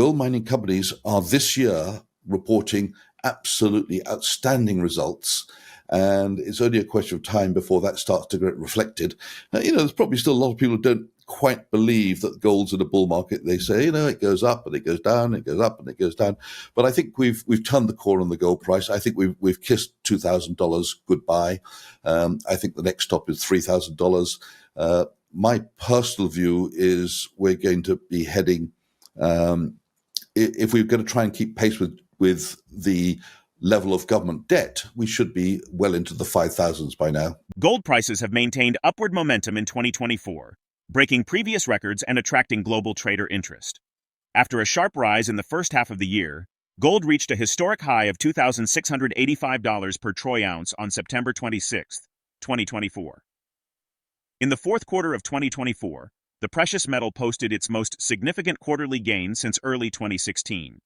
gold mining companies are this year reporting absolutely outstanding results. And it's only a question of time before that starts to get reflected. There's probably still a lot of people who don't quite believe that gold's in a bull market. They say, it goes up and it goes down, it goes up and it goes down. But I think we've turned the corner on the gold price. I think we've kissed $2,000 goodbye. I think the next stop is $3,000. My personal view is we're going to be heading, if we're going to try and keep pace with the level of government debt, we should be well into the 5,000s by now. Gold prices have maintained upward momentum in 2024, breaking previous records and attracting global trader interest. After a sharp rise in the first half of the year, gold reached a historic high of $2,685 per troy ounce on September 26, 2024. In the fourth quarter of 2024, the precious metal posted its most significant quarterly gain since early 2016.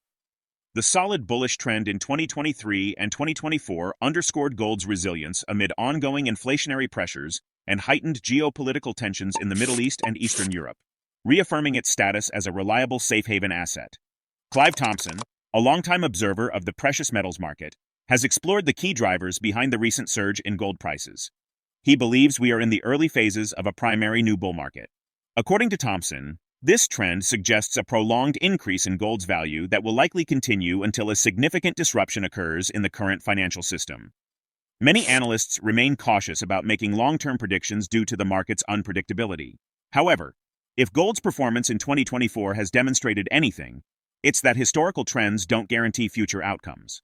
The solid bullish trend in 2023 and 2024 underscored gold's resilience amid ongoing inflationary pressures and heightened geopolitical tensions in the Middle East and Eastern Europe, reaffirming its status as a reliable safe haven asset. Clive Thompson, a longtime observer of the precious metals market, has explored the key drivers behind the recent surge in gold prices. He believes we are in the early phases of a primary new bull market. According to Thompson, this trend suggests a prolonged increase in gold's value that will likely continue until a significant disruption occurs in the current financial system. Many analysts remain cautious about making long-term predictions due to the market's unpredictability. However, if gold's performance in 2024 has demonstrated anything, it's that historical trends don't guarantee future outcomes.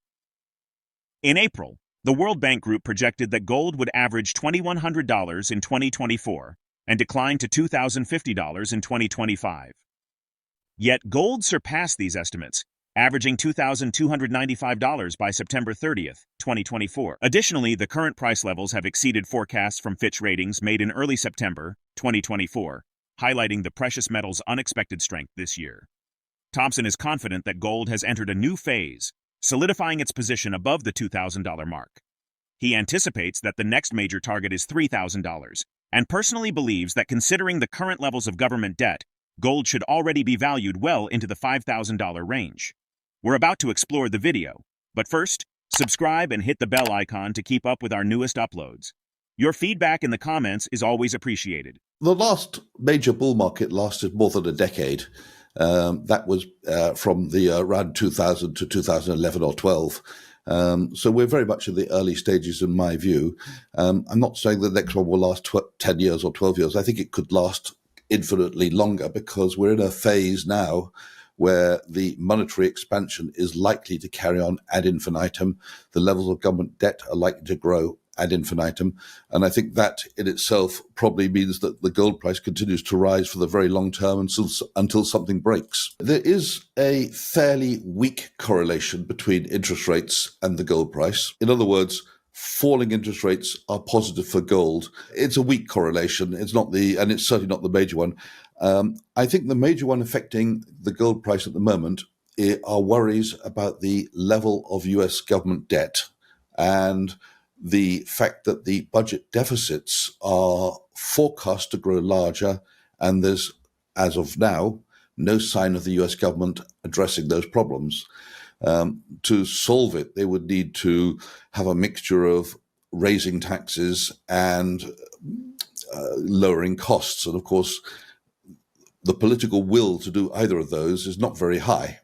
In April, the World Bank Group projected that gold would average $2,100 in 2024 and decline to $2,050 in 2025. Yet gold surpassed these estimates, averaging $2,295 by September 30, 2024. Additionally, the current price levels have exceeded forecasts from Fitch Ratings made in early September 2024, highlighting the precious metal's unexpected strength this year. Thompson is confident that gold has entered a new phase, solidifying its position above the $2,000 mark. He anticipates that the next major target is $3,000, and personally believes that considering the current levels of government debt, gold should already be valued well into the $5,000 range. We're about to explore the video, but first, subscribe and hit the bell icon to keep up with our newest uploads. Your feedback in the comments is always appreciated. The last major bull market lasted more than a decade. That was from the around 2000 to 2011 or 12. So we're very much in the early stages in my view. I'm not saying the next one will last 10 years or 12 years. I think it could last infinitely longer because we're in a phase now where the monetary expansion is likely to carry on ad infinitum. The levels of government debt are likely to grow ad infinitum. And I think that in itself probably means that the gold price continues to rise for the very long term until something breaks. There is a fairly weak correlation between interest rates and the gold price. In other words, falling interest rates are positive for gold. It's a weak correlation. It's certainly not the major one. I think the major one affecting the gold price at the moment are worries about the level of US government debt and the fact that the budget deficits are forecast to grow larger, and there's, as of now, no sign of the US government addressing those problems. To solve it, they would need to have a mixture of raising taxes and lowering costs. And of course, the political will to do either of those is not very high.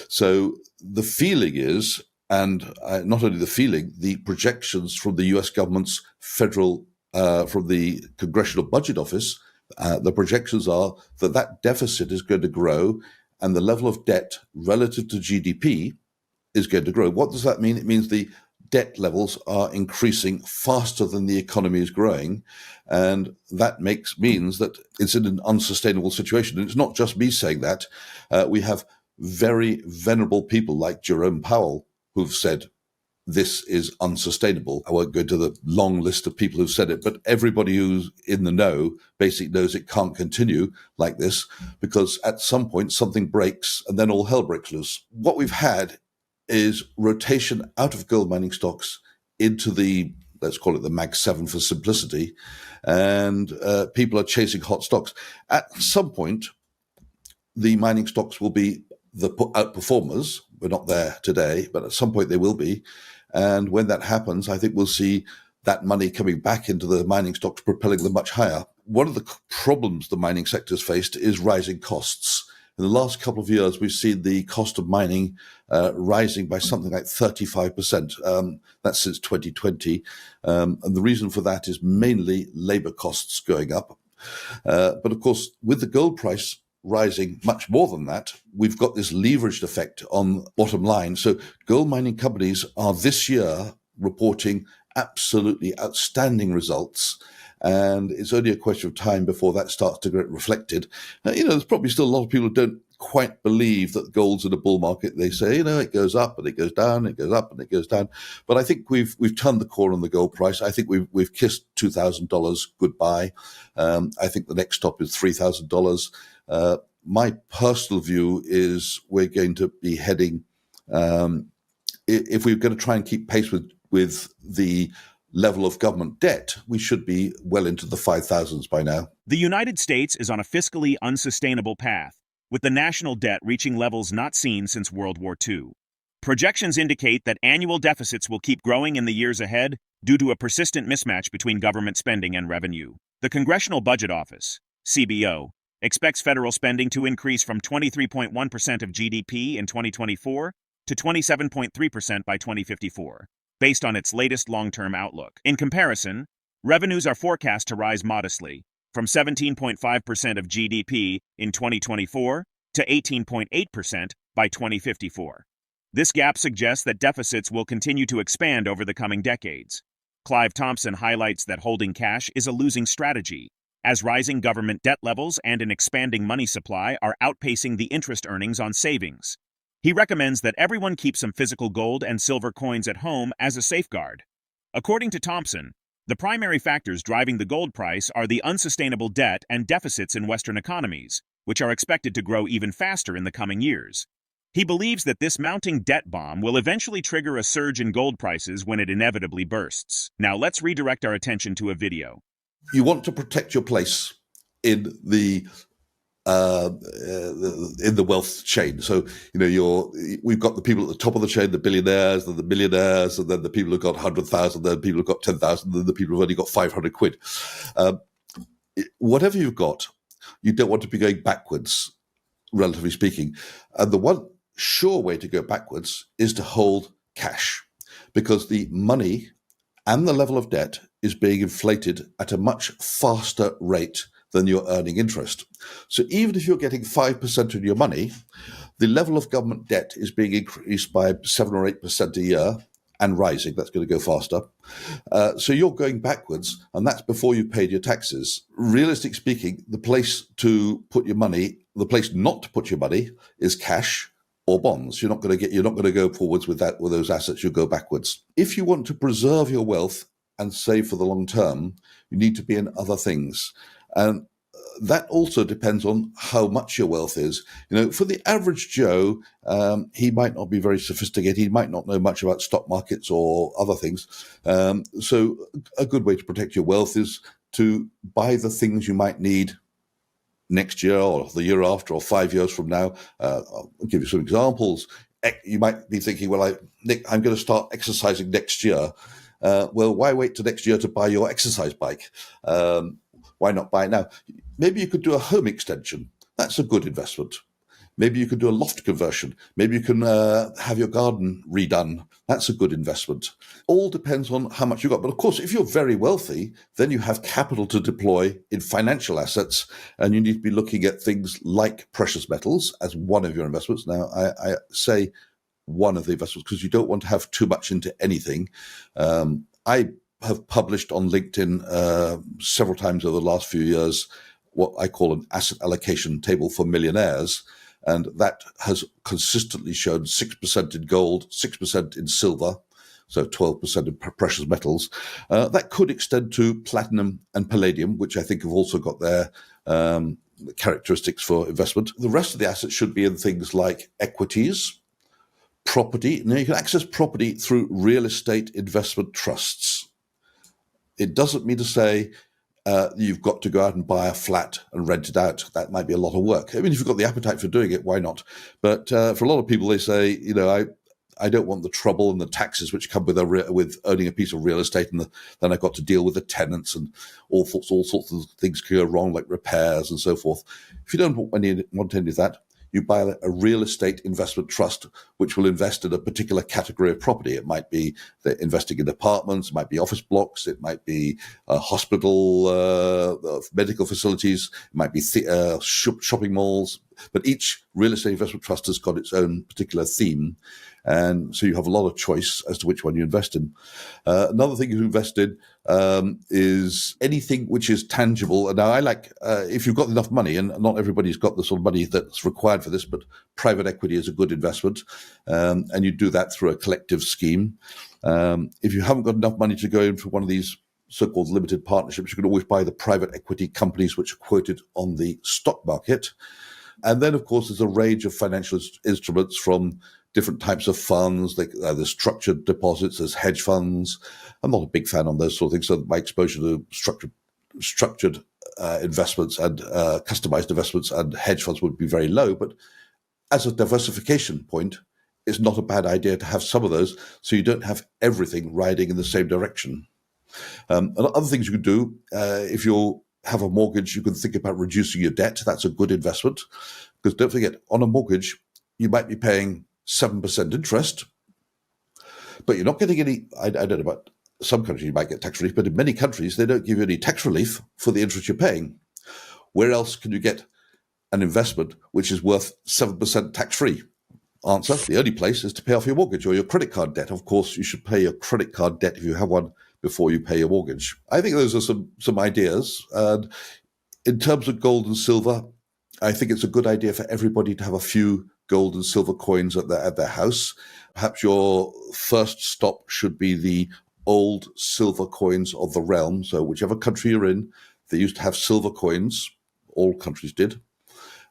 So the feeling is, and not only the feeling, the projections from the US government's from the Congressional Budget Office, the projections are that that deficit is going to grow and the level of debt relative to GDP is going to grow. What does that mean? It means the debt levels are increasing faster than the economy is growing. And that means that it's in an unsustainable situation. And it's not just me saying that. We have very venerable people like Jerome Powell who've said this is unsustainable. I won't go into the long list of people who've said it, but everybody who's in the know basically knows it can't continue like this because at some point something breaks and then all hell breaks loose. What we've had is rotation out of gold mining stocks into the, let's call it the Mag 7 for simplicity, and people are chasing hot stocks. At some point, the mining stocks will be the outperformers. We're not there today, but at some point they will be. And when that happens, I think we'll see that money coming back into the mining stocks, propelling them much higher. One of the problems the mining sector has faced is rising costs. In the last couple of years, we've seen the cost of mining rising by something like 35%. That's since 2020. And the reason for that is mainly labor costs going up. But of course, with the gold price rising much more than that, we've got this leveraged effect on bottom line. So gold mining companies are this year reporting absolutely outstanding results. And it's only a question of time before that starts to get reflected. There's probably still a lot of people who don't quite believe that gold's in a bull market. They say, it goes up and it goes down, it goes up and it goes down. But I think we've turned the corner on the gold price. I think we've kissed $2,000 goodbye. I think the next stop is $3,000. My personal view is we're going to be heading, if we're going to try and keep pace with the level of government debt, we should be well into the 5,000s by now. The United States is on a fiscally unsustainable path, with the national debt reaching levels not seen since World War II. Projections indicate that annual deficits will keep growing in the years ahead due to a persistent mismatch between government spending and revenue. The Congressional Budget Office, CBO, expects federal spending to increase from 23.1% of GDP in 2024 to 27.3% by 2054. Based on its latest long-term outlook. In comparison, revenues are forecast to rise modestly, from 17.5% of GDP in 2024 to 18.8% by 2054. This gap suggests that deficits will continue to expand over the coming decades. Clive Thompson highlights that holding cash is a losing strategy, as rising government debt levels and an expanding money supply are outpacing the interest earnings on savings. He recommends that everyone keep some physical gold and silver coins at home as a safeguard. According to Thompson, the primary factors driving the gold price are the unsustainable debt and deficits in Western economies, which are expected to grow even faster in the coming years. He believes that this mounting debt bomb will eventually trigger a surge in gold prices when it inevitably bursts. Now let's redirect our attention to a video. You want to protect your place in the wealth chain. So, we've got the people at the top of the chain, the billionaires, then the millionaires, and then the people who've got 100,000, then people who've got 10,000, then the people who've only got 500 quid. Whatever you've got, you don't want to be going backwards, relatively speaking. And the one sure way to go backwards is to hold cash, because the money and the level of debt is being inflated at a much faster rate than you're earning interest. So even if you're getting 5% on your money, the level of government debt is being increased by 7 or 8% a year and rising. That's going to go faster. So you're going backwards, and that's before you've paid your taxes. Realistically speaking, the place to put your money, the place not to put your money is cash or bonds. You're not going to go forwards with those assets. You'll go backwards. If you want to preserve your wealth and save for the long term, you need to be in other things. And that also depends on how much your wealth is. For the average Joe, he might not be very sophisticated. He might not know much about stock markets or other things. So a good way to protect your wealth is to buy the things you might need next year or the year after or 5 years from now. I'll give you some examples. You might be thinking, well, Nick, I'm going to start exercising next year. Well, why wait till next year to buy your exercise bike? Why not buy it now? Maybe you could do a home extension. That's a good investment. Maybe you could do a loft conversion. Maybe you can have your garden redone. That's a good investment. All depends on how much you've got. But of course, if you're very wealthy, then you have capital to deploy in financial assets, and you need to be looking at things like precious metals as one of your investments. Now, I say one of the investments because you don't want to have too much into anything. I have published on LinkedIn several times over the last few years what I call an asset allocation table for millionaires, and that has consistently shown 6% in gold, 6% in silver, so 12% in precious metals. That could extend to platinum and palladium, which I think have also got their characteristics for investment. The rest of the assets should be in things like equities, property. Now, you can access property through real estate investment trusts. It doesn't mean to say you've got to go out and buy a flat and rent it out. That might be a lot of work. I mean, if you've got the appetite for doing it, why not? But for a lot of people, they say, I don't want the trouble and the taxes which come with owning a piece of real estate, and then I've got to deal with the tenants and all sorts of things can go wrong, like repairs and so forth. If you don't want any of that, you buy a real estate investment trust, which will invest in a particular category of property. It might be investing in apartments, it might be office blocks, it might be hospital, medical facilities, it might be shopping malls. But each real estate investment trust has got its own particular theme. And so you have a lot of choice as to which one you invest in. Another thing you invest in is anything which is tangible. And now I like, if you've got enough money, and not everybody's got the sort of money that's required for this, but private equity is a good investment. And you do that through a collective scheme. If you haven't got enough money to go in for one of these so-called limited partnerships, you can always buy the private equity companies which are quoted on the stock market. And then, of course, there's a range of financial instruments from different types of funds. There's structured deposits, there's hedge funds. I'm not a big fan on those sort of things, so my exposure to structured investments and customized investments and hedge funds would be very low. But as a diversification point, it's not a bad idea to have some of those, so you don't have everything riding in the same direction. And other things you can do, if you have a mortgage, you can think about reducing your debt. That's a good investment, because don't forget, on a mortgage, you might be paying 7% interest, but you're not getting any. I don't know about some countries, you might get tax relief, but in many countries, they don't give you any tax relief for the interest you're paying. Where else can you get an investment which is worth 7% tax-free? Answer: the only place is to pay off your mortgage or your credit card debt. Of course, you should pay your credit card debt if you have one before you pay your mortgage. I think those are some ideas. And in terms of gold and silver, I think it's a good idea for everybody to have a few gold and silver coins at their house. Perhaps your first stop should be the old silver coins of the realm. So whichever country you're in, they used to have silver coins. All countries did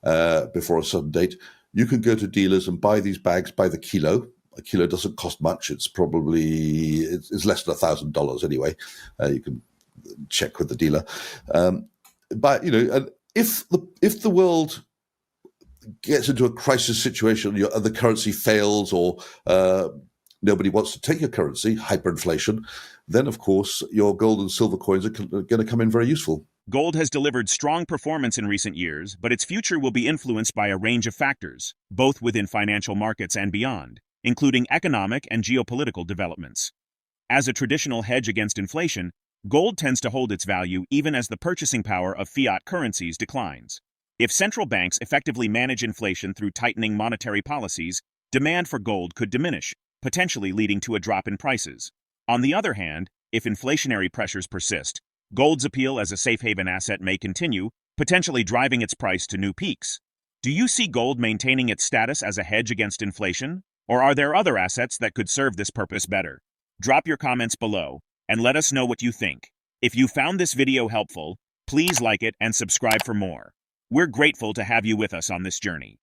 before a certain date. You can go to dealers and buy these bags by the kilo. A kilo doesn't cost much. It's less than $1,000 anyway. You can check with the dealer. But if the world gets into a crisis situation, the currency fails, or nobody wants to take your currency, hyperinflation, then of course your gold and silver coins are going to come in very useful. Gold has delivered strong performance in recent years, but its future will be influenced by a range of factors, both within financial markets and beyond, including economic and geopolitical developments. As a traditional hedge against inflation, gold tends to hold its value even as the purchasing power of fiat currencies declines. If central banks effectively manage inflation through tightening monetary policies, demand for gold could diminish, potentially leading to a drop in prices. On the other hand, if inflationary pressures persist, gold's appeal as a safe haven asset may continue, potentially driving its price to new peaks. Do you see gold maintaining its status as a hedge against inflation? Or are there other assets that could serve this purpose better? Drop your comments below and let us know what you think. If you found this video helpful, please like it and subscribe for more. We're grateful to have you with us on this journey.